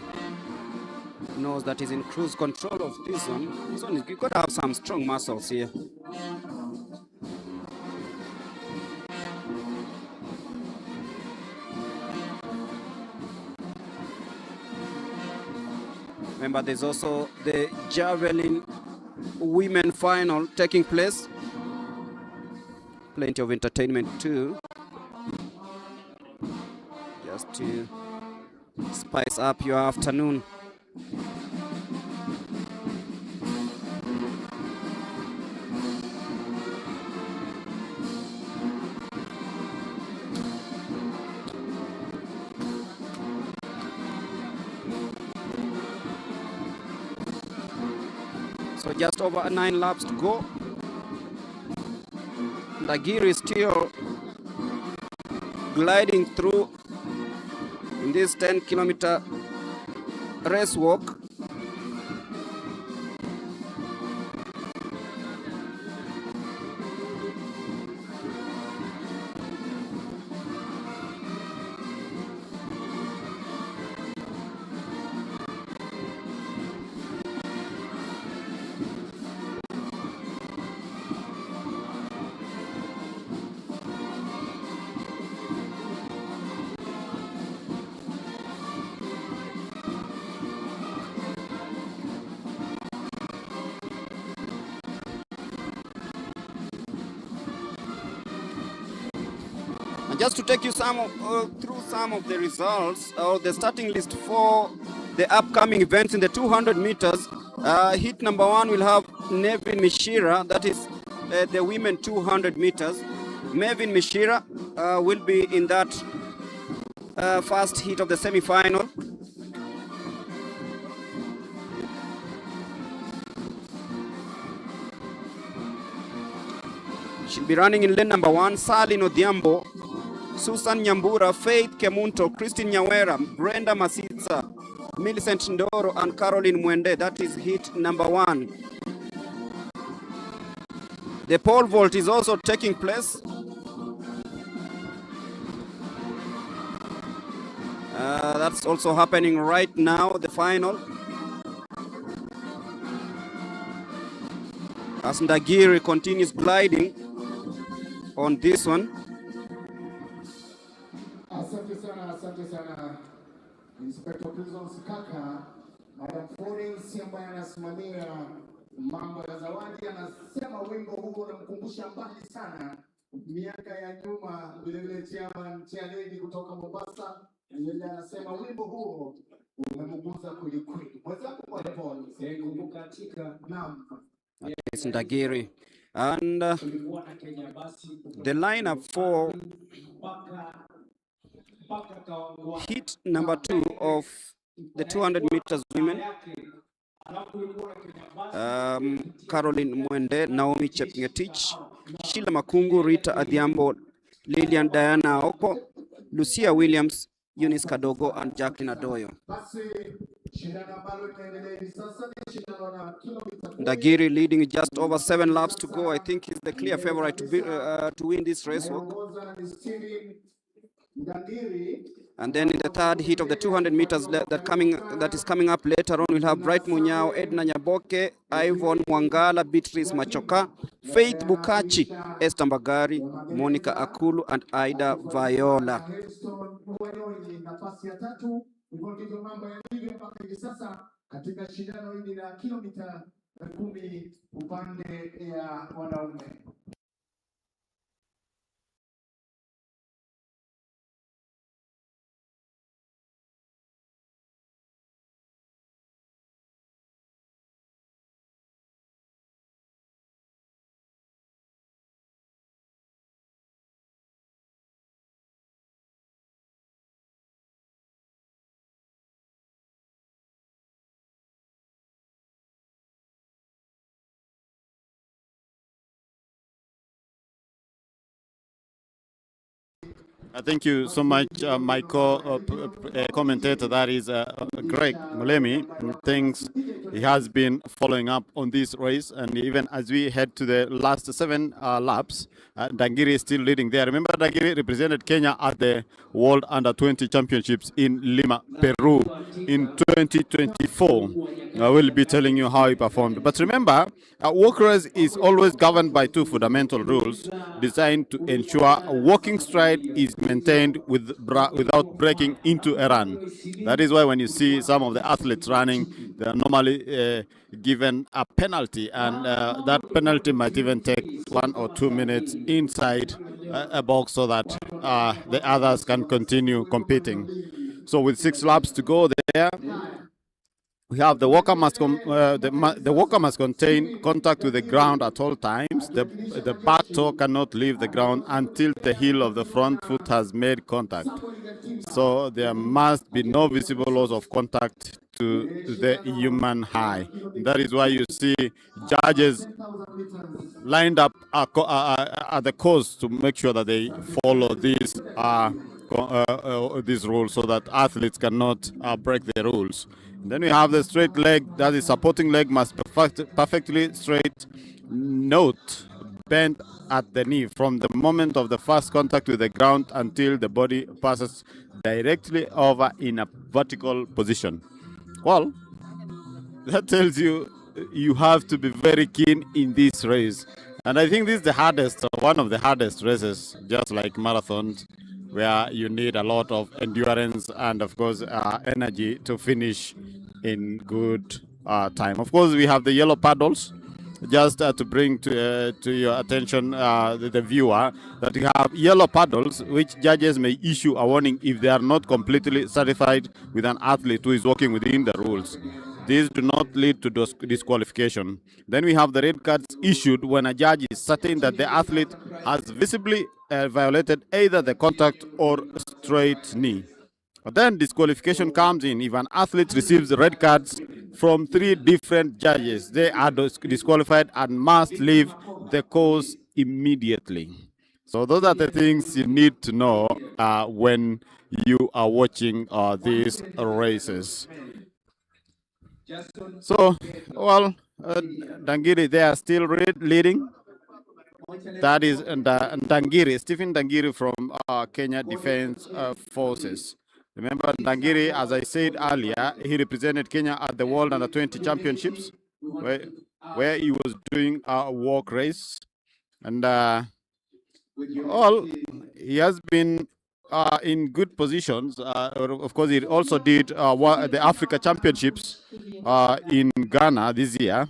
knows that he's in cruise control of this one. This one, you've got to have some strong muscles here. Remember, there's also the javelin women final taking place. Plenty of entertainment too, just to spice up your afternoon. So just over 9 laps to go. Ndagiri is still gliding through in this 10-kilometer race walk. Just to take you through some of the results or the starting list for the upcoming events in the 200 meters. Heat number 1 will have Nevin Mishira, that is the women 200 meters. Mevin Mishira will be in that first heat of the semi-final. She'll be running in lane number 1. Salin Odhiambo, Susan Nyambura, Faith Kemunto, Christine Nyawera, Brenda Masitsa, Millicent Ndoro, and Caroline Mwende. That is heat number 1. The pole vault is also taking place. That's also happening right now, the final. As Ndagiri continues gliding on this one. Asante sana Inspector Prison Sikaka. Madam Florence ambaye anasimamia mambo ya zawadi anasema wimbo huu unamkumbusha mbali sana miaka ya nyuma. Vile chairman Chialedi kutoka Mombasa yeye anasema wimbo huo umemguza kweli kweli. Mwenzangu kwa Paul kumbuka katika naam. It's Ndagiri. And the lineup for heat number 2 of the 200 meters women. Caroline Mwende, Naomi Chepngetich, Sheila Makungu, Rita Adhiambo, Lillian Diana Oko, Lucia Williams, Eunice Kadogo, and Jacqueline Adoyo. Ndagiri leading just over 7 laps to go. I think he's the clear favorite to win this race walk. And then in the third heat of the 200 meters that is coming up later on, we'll have Bright Munyao, Edna Nyaboke, Ivon Mwangala, Beatrice Machoka, Faith Bukachi, Esther Mbagari, Monica Akulu, and Ida Viola. Katika shindano hili la kilomita 10 upande ya wanaume. Thank you so much, my commentator, that is Greg Mulemi. Thanks. He has been following up on this race, and even as we head to the last 7 laps, Ndagiri is still leading there. Remember, Ndagiri represented Kenya at the World Under-20 Championships in Lima, Peru in 2024. I will be telling you how he performed. But remember, walk race is always governed by 2 fundamental rules designed to ensure a walking stride is maintained without breaking into a run. That is why when you see some of the athletes running, they are normally given a penalty, and that penalty might even take 1 or 2 minutes inside a box so that the others can continue competing. So with 6 laps to go there, we have the walker must the walker must contain contact with the ground at all times. The back toe cannot leave the ground until the heel of the front foot has made contact. So there must be no visible loss of contact to the human eye. That is why you see judges lined up at the course to make sure that they follow these rules so that athletes cannot break the rules. Then we have the straight leg, that is supporting leg must be perfectly straight, not bent at the knee from the moment of the first contact with the ground until the body passes directly over in a vertical position. Well, that tells you you have to be very keen in this race. And I think this is the hardest, one of the hardest races, just like marathons, where you need a lot of endurance and, of course, energy to finish in good time. Of course, we have the yellow paddles. just to bring to your attention, the viewer, that we have yellow paddles, which judges may issue a warning if they are not completely satisfied with an athlete who is walking within the rules. These do not lead to disqualification. Then we have the red cards issued when a judge is certain that the athlete has visibly violated either the contact or straight knee. But then disqualification comes in if an athlete receives red cards from 3 different judges. They are disqualified and must leave the course immediately. So those are the things you need to know when you are watching these races. So, well, Dangiri, they are still leading. That is Ndangiri, Stephen Ndangiri from Kenya Defense Forces. Remember Ndangiri, as I said earlier, he represented Kenya at the World Under-20 Championships, where he was doing a walk race. And he has been in good positions. Of course, he also did the Africa Championships in Ghana this year,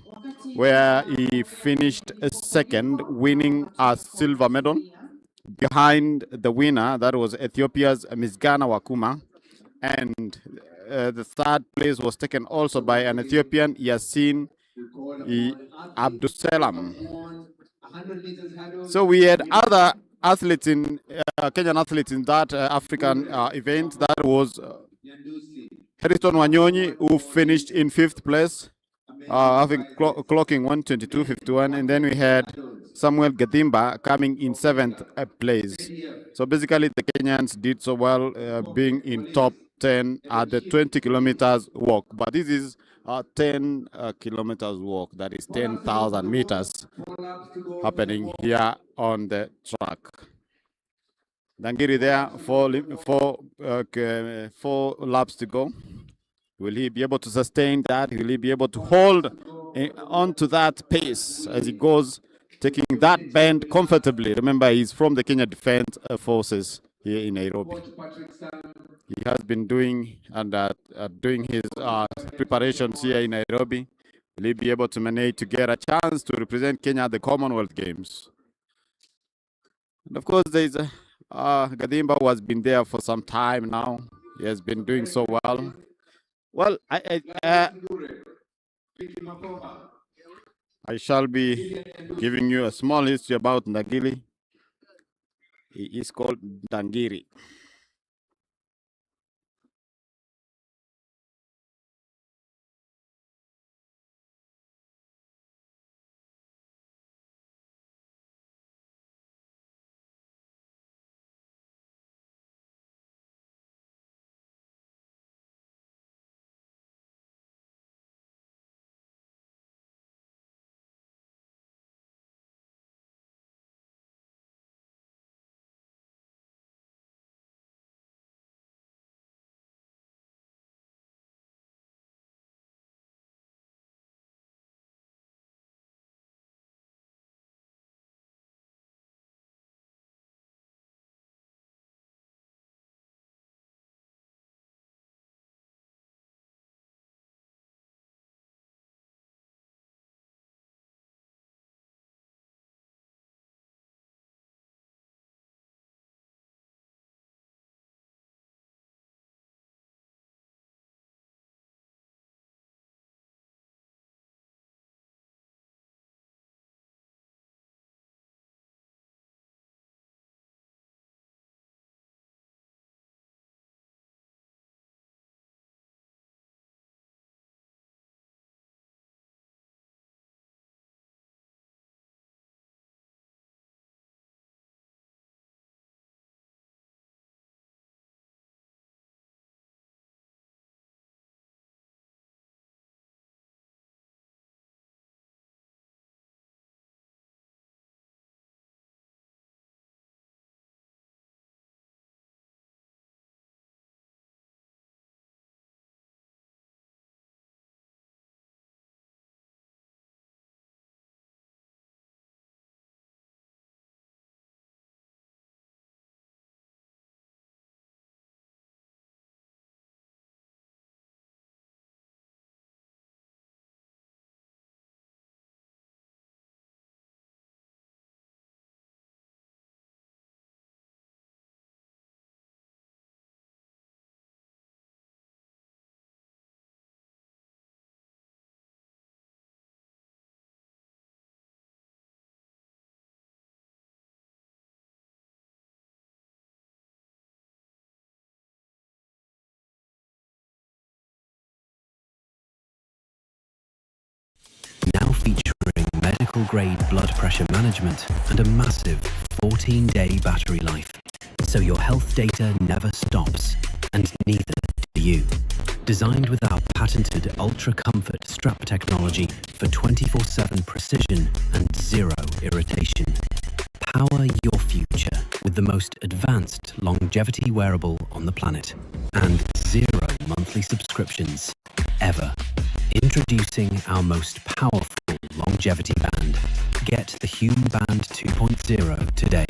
where he finished second, winning a silver medal behind the winner, that was Ethiopia's Misgana Wakuma. And the third place was taken also by an Ethiopian, Yassin Abdusalam. So we had other athletes in Kenyan athletes in that African event. That was Harrison Wanyonyi, who finished in 5th place, having clocking 1:22:51, and then we had Samuel Gadimba coming in 7th place. So basically, the Kenyans did so well, being in top 10 at the 20 kilometers walk. But this is a 10 kilometers walk, that is 10,000 meters happening here on the track. Dangiri there, four laps to go. Will he be able to sustain that? Will he be able to hold on to that pace as he goes, taking that bend comfortably? Remember, he's from the Kenya Defense Forces here in Nairobi. He has been doing his preparations here in Nairobi. Will he be able to manage to get a chance to represent Kenya at the Commonwealth Games? And of course, there's Gadimba, who has been there for some time now. He has been doing so well. Well, I shall be giving you a small history about Ndangiri. He is called Dangiri. medical-grade blood pressure management, and a massive 14-day battery life. So your health data never stops, and neither do you. Designed with our patented ultra-comfort strap technology for 24/7 precision and zero irritation. Power your future with the most advanced longevity wearable on the planet and zero monthly subscriptions ever. Introducing our most powerful longevity band. Get the Hume Band 2.0 today.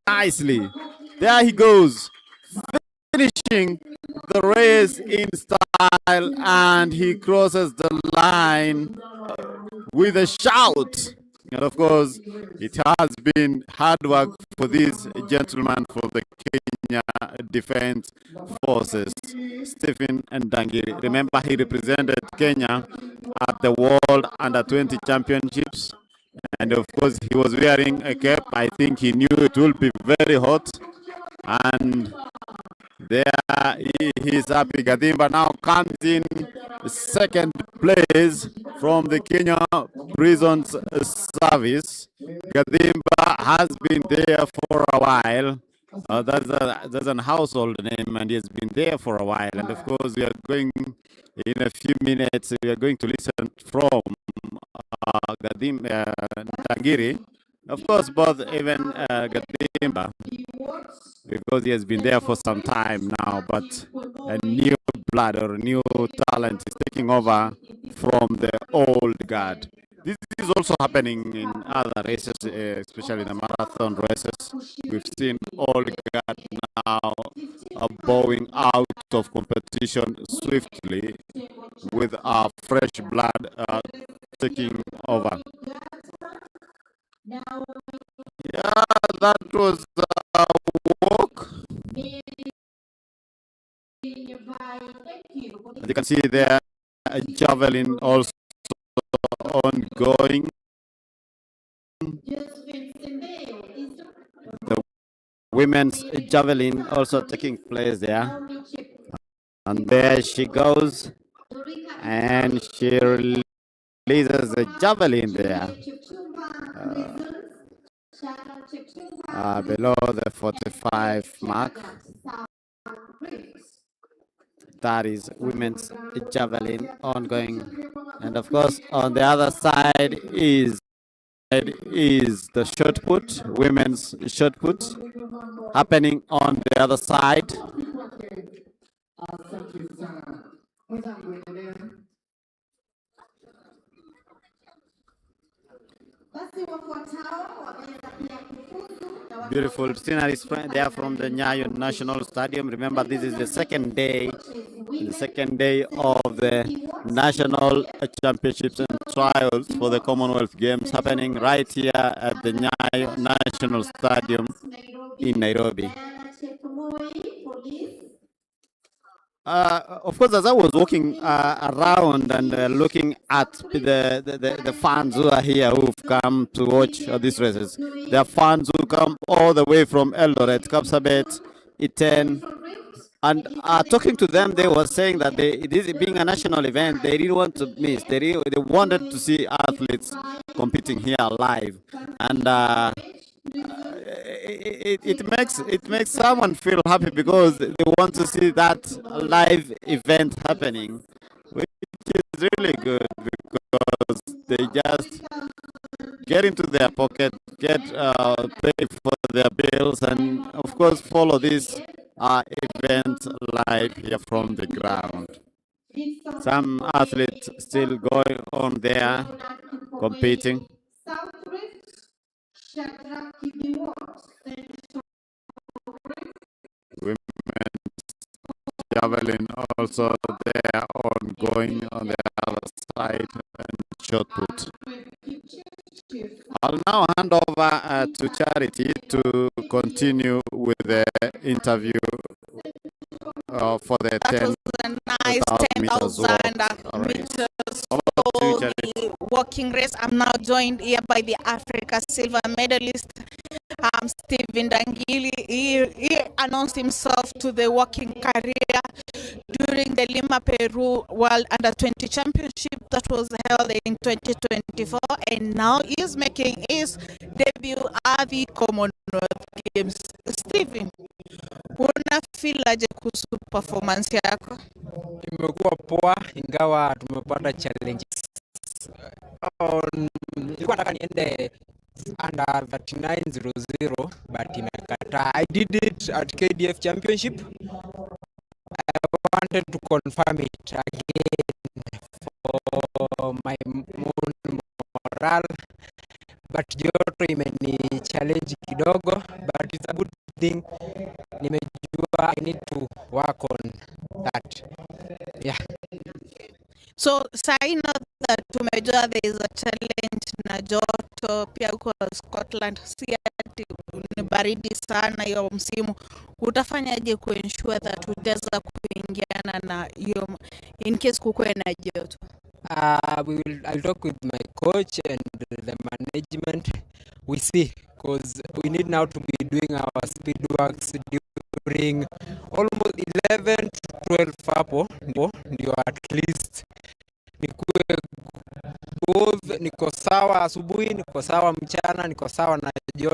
Nicely. There he goes, finishing the race in style, and he crosses the line with a shout. And of course, it has been hard work for this gentleman for the Kenya Defense Forces, Stephen Ndangiri. Remember, he represented Kenya at the World Under-20 Championships. And of course, he was wearing a cap. I think he knew it will be very hot. And there he is happy. Gadimba now comes in second place from the Kenya Prisons Service. Gadimba has been there for a while. That's an household name, and he has been there for a while. And of course, we are going in a few minutes. We are going to listen from Ndangiri. Of course, both even Gadimba, because he has been there for some time now, but a new blood or new talent is taking over from the old guard. This is also happening in other races, especially the marathon races. We've seen old guard now bowing out of competition swiftly with our fresh blood taking over. Yeah, that was a walk. As you can see there, a javelin also ongoing. The women's javelin also taking place there. And there she goes. And she releases a javelin there. Below the 45 mark. That is women's javelin ongoing. And of course, on the other side is the shot put, women's shot put, happening on the other side. Beautiful scenery there from the Nyayo National Stadium. Remember, this is the second day of the National Championships and Trials for the Commonwealth Games happening right here at the Nyayo National Stadium in Nairobi. Of course, as I was walking around and looking at the fans who are here, who've come to watch these races, there are fans who come all the way from Eldoret, Kapsabet, Iten, and talking to them, they were saying that this being a national event, they didn't want to miss. They wanted to see athletes competing here live, and it makes someone feel happy because they want to see that live event happening, which is really good because they just get into their pocket, get pay for their bills, and of course follow this event live here from the ground. Some athletes still going on there competing. Women javelin also there ongoing on the other side and shot put. I'll now hand over to Charity to continue with the interview for the 10,000 nice 10,000 meters walking race. I'm now joined here by the Africa silver medalist, Stephen Dangili. He announced himself to the walking career during the Lima, Peru World Under-20 Championship that was held in 2024, and now he's making his debut at the Commonwealth Games. Stephen, una feel aje kuhusu performance yako? Imekuwa poa ingawa tumepata challenges. Nilikuwa nataka niende under 39.00 but imekata. I did it at KDF Championship. I wanted to confirm it again for my morale, but joto imeni challenge kidogo, but it's a good thing. Nimejua I need to work on that. Yeah. So I know that tumejua there is a challenge na joto pia huko Scotland, si ati ni baridi sana hiyo msimu. Utafanyaje kuensure that utaweza kuingiana na hiyo in case kukuwe na joto? I'll talk with my coach and the management. We see, because we need now to be doing our speed works during almost 11 to 12 hapo ndio at least nikuwe both, niko sawa asubuhi, niko sawa mchana, niko sawa na jioni.